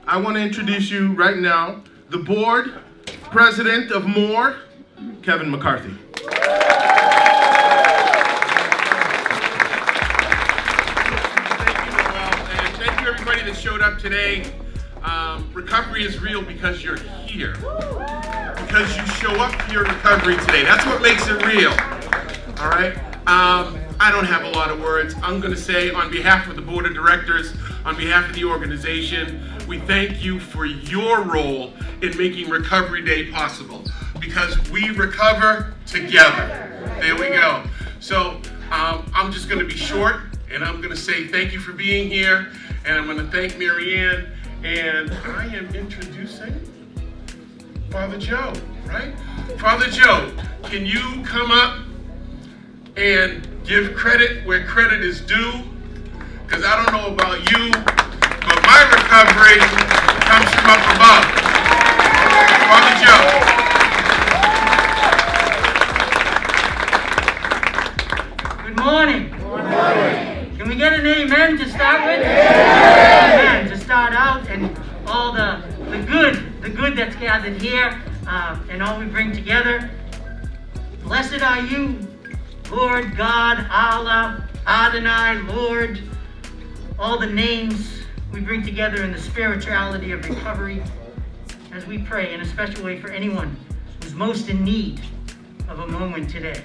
I want to introduce you right now, the board president of MOAR, Kevin McCarthy. Thank you everybody that showed up today. Recovery is real because you're here. Because you show up for your recovery today. That's what makes it real. All right? I don't have a lot of words. I'm going to say on behalf of the board of directors, on behalf of the organization, we thank you for your role in making Recovery Day possible. Because we recover together. There we go. So I'm just going to be short, and I'm going to say thank you for being here, and I'm going to thank Mary Ann, and I am introducing Father Joe, right? Father Joe, can you come up and give credit where credit is due? Because I don't know about you, but my recovery comes from up above. Father Joe. Good morning. Can we get an amen to start with? Amen to start out, and all the good that's gathered here, and all we bring together. Blessed are you, Lord God, Allah, Adonai, Lord, all the names we bring together in the spirituality of recovery as we pray in a special way for anyone who's most in need of a moment today.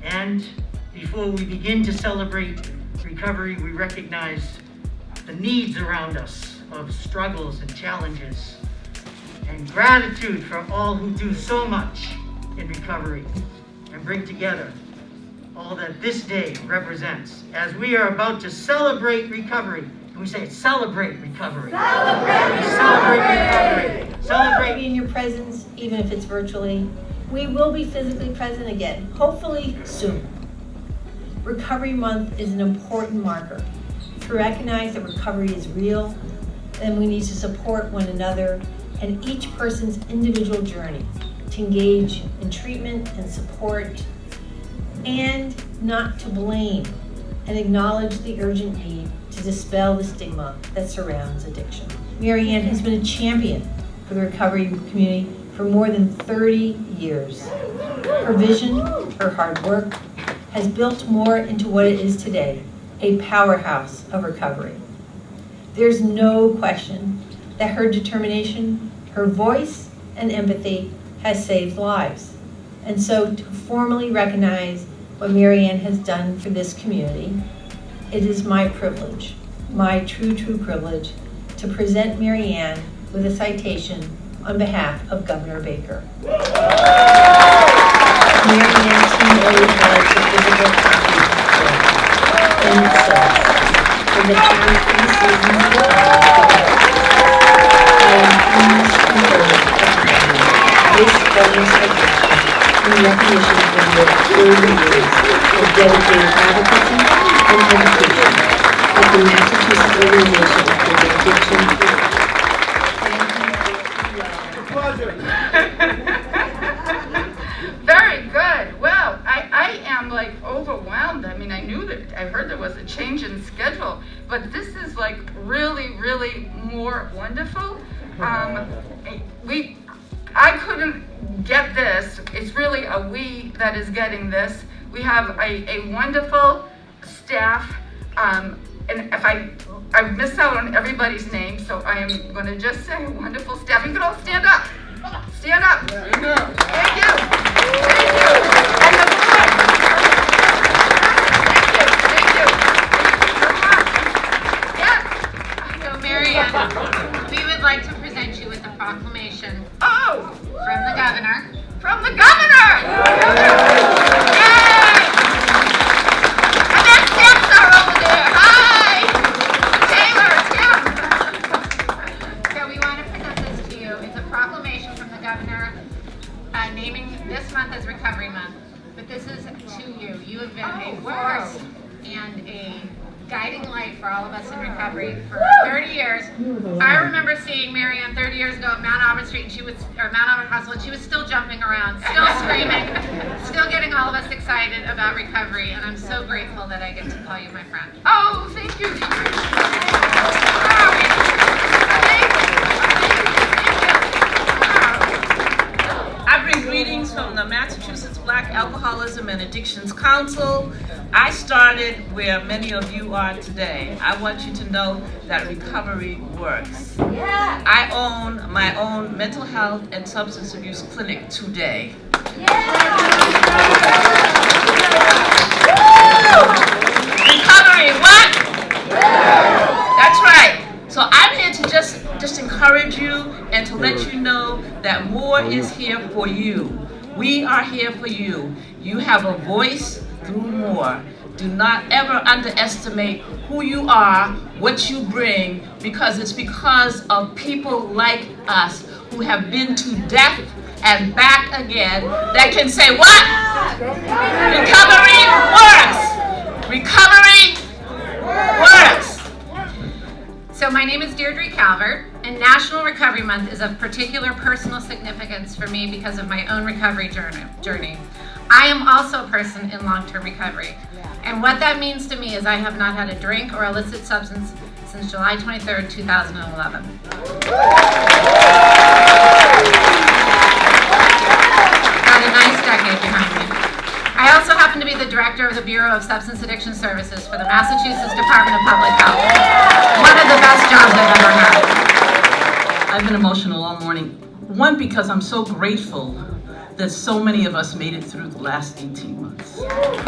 And before we begin to celebrate recovery, we recognize the needs around us of struggles and challenges, and gratitude for all who do so much in recovery and bring together all that this day represents. As we are about to celebrate recovery, and we say celebrate recovery. Celebrate recovery. Celebrate in your presence, even if it's virtually. We will be physically present again, hopefully soon. Recovery Month is an important marker to recognize that recovery is real, and we need to support one another and each person's individual journey to engage in treatment and support, and not to blame, and acknowledge the urgent need to dispel the stigma that surrounds addiction. Mary Ann has been a champion for the recovery community for more than 30 years. Her vision, her hard work, has built MOAR into what it is today, a powerhouse of recovery. There's no question that her determination, her voice, and empathy has saved lives. And so to formally recognize what Mary Ann has done for this community, it is my privilege, my true privilege, to present Mary Ann with a citation on behalf of Governor Baker. Mary Ann's team always has a physical copy and it says, for the past 3 seasons of I am pleased to confer this governor's citation in recognition of your 30 years of dedicated advocacy and education at the Massachusetts Organization for the Addiction. Very good. Well, I am like overwhelmed. I mean, I heard there was a change in schedule, but this is like really more wonderful. I couldn't get this. It's really a we that is getting this. We have a wonderful staff, and if I miss out on everybody's name, so I am going to just say wonderful staff. You can all stand up. Stand up. Thank you. Thank you. And the board. Thank you. Yes. So, Mary Ann, we would like to present you with a proclamation Oh, from the governor. from the governor. Yay! And then Tim's are over there. Hi. Taylor, Tim. So we want to present this to you. It's a proclamation from the governor naming this month as Recovery Month. But this is to you. You have been a force and a guiding light for all of us in recovery for 30 years. I remember seeing Mary Ann 30 years ago at Mount Auburn Street, and Mount Auburn Hospital, and she was still jumping around, still screaming, still getting all of us excited about recovery, and I'm so grateful that I get to call you my friend. Oh, thank you. Thank Alcoholism and Addictions Council. I started where many of you are today. I want you to know that recovery works. Yeah. I own my own mental health and substance abuse clinic today. Recovery, what? That's right. So I'm here to just encourage you and to let you know that MOAR is here for you. We are here for you. You have a voice through MOAR. Do not ever underestimate who you are, what you bring, because it's because of people like us who have been to death and back again that can say what? Recovery works. Recovery works. So my name is Deirdre Calvert, and National Recovery Month is of particular personal significance for me because of my own recovery journey. I am also a person in long-term recovery, and what that means to me is I have not had a drink or illicit substance since July 23rd, 2011. Got a nice decade behind me. I also happen to be the director of the Bureau of Substance Addiction Services for the Massachusetts Department of Public Health. One of the best jobs I've ever had. I've been emotional all morning. One, because I'm so grateful that so many of us made it through the last 18 months. Because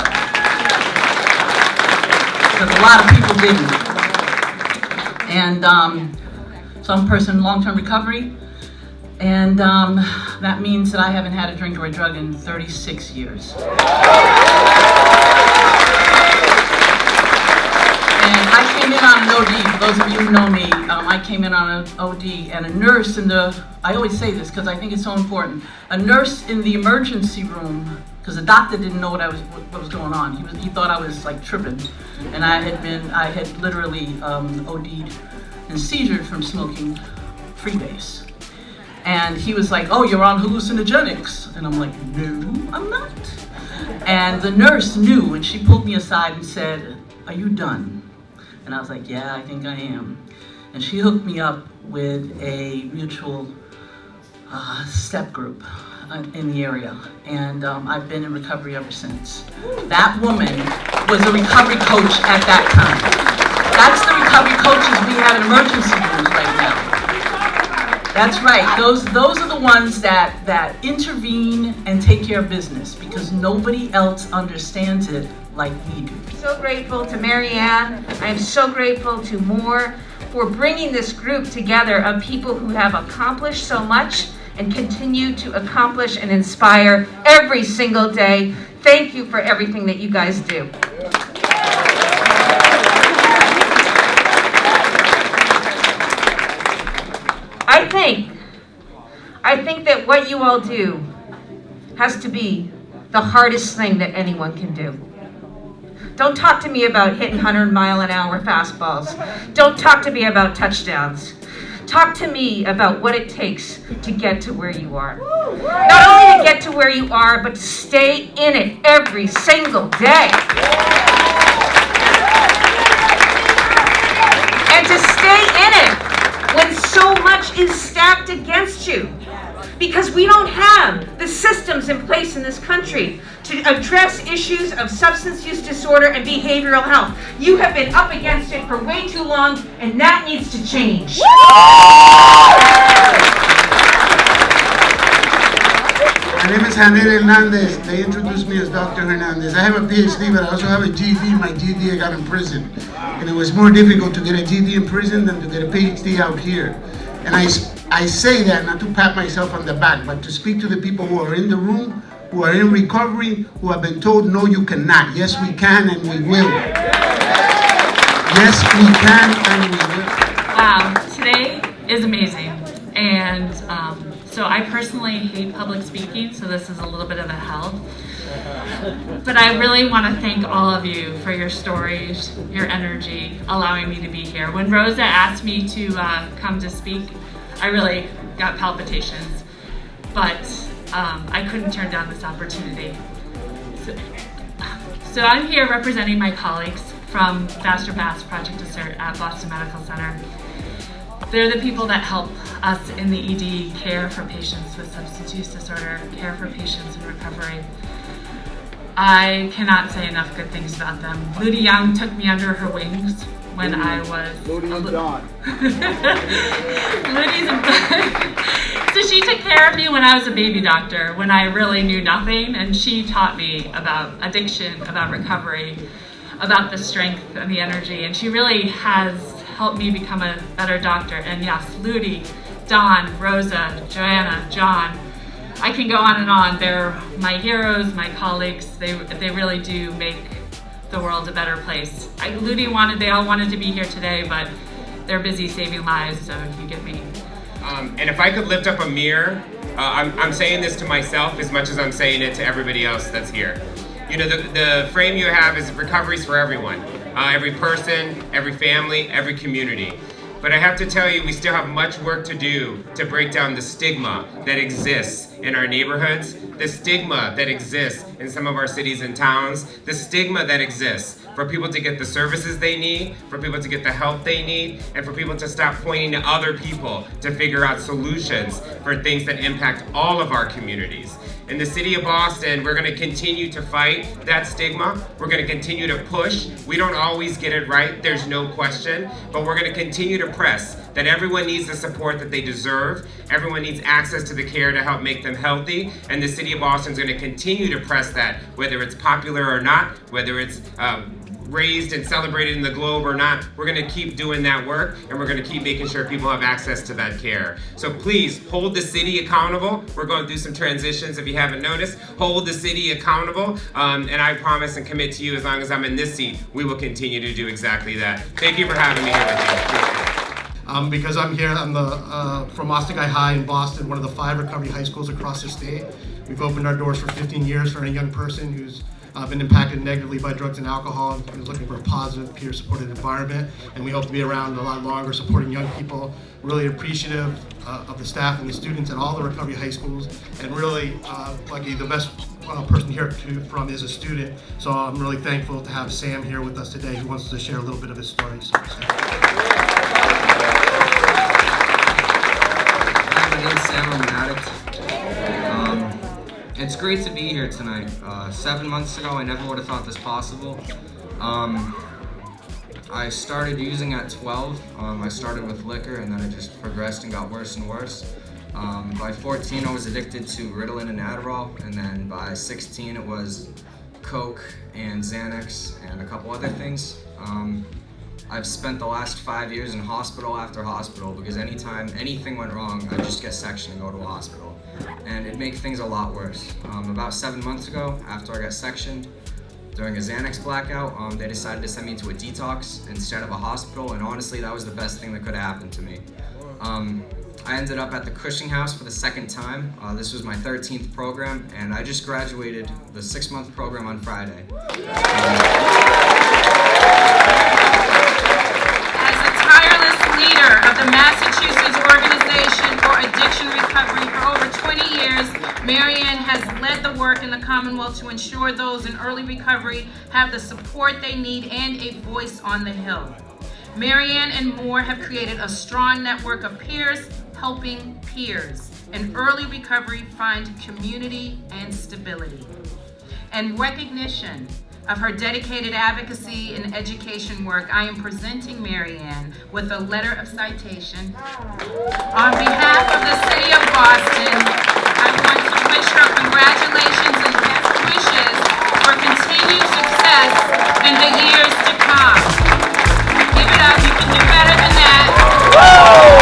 a lot of people didn't. And so I'm a person in long-term recovery. And that means that I haven't had a drink or a drug in 36 years. And I came in on an OD. For those of you who know me, I came in on an OD, and a nurse in the, I always say this because I think it's so important, a nurse in the emergency room, because the doctor didn't know what was going on. He thought I was like tripping, and I had literally OD'd and seizured from smoking freebase. And he was like, oh, you're on hallucinogenics. And I'm like, no, I'm not. And the nurse knew, and she pulled me aside and said, are you done? And I was like, yeah, I think I am. And she hooked me up with a mutual step group in the area. And I've been in recovery ever since. That woman was a recovery coach at that time. That's the recovery coaches we have in emergency rooms right now. That's right. Those are the ones that intervene and take care of business because nobody else understands it like we do. So grateful to Mary Ann. I am so grateful to MOAR for bringing this group together of people who have accomplished so much and continue to accomplish and inspire every single day. Thank you for everything that you guys do. I think that what you all do has to be the hardest thing that anyone can do. Don't talk to me about hitting 100-mile-an-hour fastballs. Don't talk to me about touchdowns. Talk to me about what it takes to get to where you are. Not only to get to where you are, but to stay in it every single day. And to stay in it when so much is stacked against you. Because we don't have the systems in place in this country to address issues of substance use disorder and behavioral health. You have been up against it for way too long, and that needs to change. My name is Javier Hernandez. They introduced me as Dr. Hernandez. I have a PhD, but I also have a GED. My GED I got in prison. And it was more difficult to get a GED in prison than to get a PhD out here. And I say that not to pat myself on the back, but to speak to the people who are in the room, who are in recovery, who have been told, no, you cannot. Yes, we can and we will. Yes, we can and we will. Wow, today is amazing. And so I personally hate public speaking, so this is a little bit of a help. But I really want to thank all of you for your stories, your energy, allowing me to be here. When Rosa asked me to come to speak, I really got palpitations, but I couldn't turn down this opportunity. So I'm here representing my colleagues from Faster Pass Project Assert at Boston Medical Center. They're the people that help us in the ED care for patients with substance use disorder, care for patients in recovery. I cannot say enough good things about them. Ludi Young took me under her wings when I was... Ludi and Dawn. So she took care of me when I was a baby doctor, when I really knew nothing, and she taught me about addiction, about recovery, about the strength and the energy, and she really has helped me become a better doctor. And yes, Ludi, Dawn, Rosa, Joanna, John, I can go on and on. They're my heroes, my colleagues. They really do make the world a better place. They all wanted to be here today, but they're busy saving lives, so you get me. And if I could lift up a mirror, I'm saying this to myself as much as I'm saying it to everybody else that's here. You know, the frame you have is recovery's for everyone. Every person, every family, every community. But I have to tell you, we still have much work to do to break down the stigma that exists in our neighborhoods, the stigma that exists in some of our cities and towns, the stigma that exists for people to get the services they need, for people to get the help they need, and for people to stop pointing to other people to figure out solutions for things that impact all of our communities. In the city of Boston, we're going to continue to fight that stigma. We're going to continue to push. We don't always get it right, there's no question, but we're going to continue to press that everyone needs the support that they deserve. Everyone needs access to the care to help make them healthy, and the city of Boston is going to continue to press that, whether it's popular or not, whether it's raised and celebrated in the globe or not. We're going to keep doing that work, and we're going to keep making sure people have access to that care. So please hold the city accountable. We're going through some transitions, if you haven't noticed. Hold the city accountable, and I promise and commit to you, as long as I'm in this seat, we will continue to do exactly that. Thank you for having me here with you. Because I'm here, I'm from Austin High in Boston, one of the 5 recovery high schools across the state. We've opened our doors for 15 years for a young person who's been impacted negatively by drugs and alcohol and who's looking for a positive, peer-supported environment. And we hope to be around a lot longer supporting young people. Really appreciative of the staff and the students at all the recovery high schools. And really, lucky, the best person here from is a student. So I'm really thankful to have Sam here with us today who wants to share a little bit of his story. So, My name's Sam, I'm an addict. It's great to be here tonight. 7 months ago, I never would have thought this possible. I started using at 12. I started with liquor, and then it just progressed and got worse and worse. By 14, I was addicted to Ritalin and Adderall, and then by 16, it was Coke and Xanax and a couple other things. I've spent the last 5 years in hospital after hospital because anytime anything went wrong, I'd just get sectioned and go to a hospital. And it'd make things a lot worse. About 7 months ago, after I got sectioned, during a Xanax blackout, they decided to send me to a detox instead of a hospital, and honestly, that was the best thing that could have happened to me. I ended up at the Cushing House for the 2nd time. This was my 13th program, and I just graduated the 6-month program on Friday. Leader of the Massachusetts Organization for Addiction Recovery for over 20 years, Marianne has led the work in the Commonwealth to ensure those in early recovery have the support they need and a voice on the Hill. Marianne and MOAR have created a strong network of peers helping peers in early recovery find community and stability. In recognition of her dedicated advocacy and education work, I am presenting Marianne with a letter of citation. On behalf of the City of Boston, I want to wish her congratulations and best wishes for continued success in the years to come. Give it up, you can do better than that.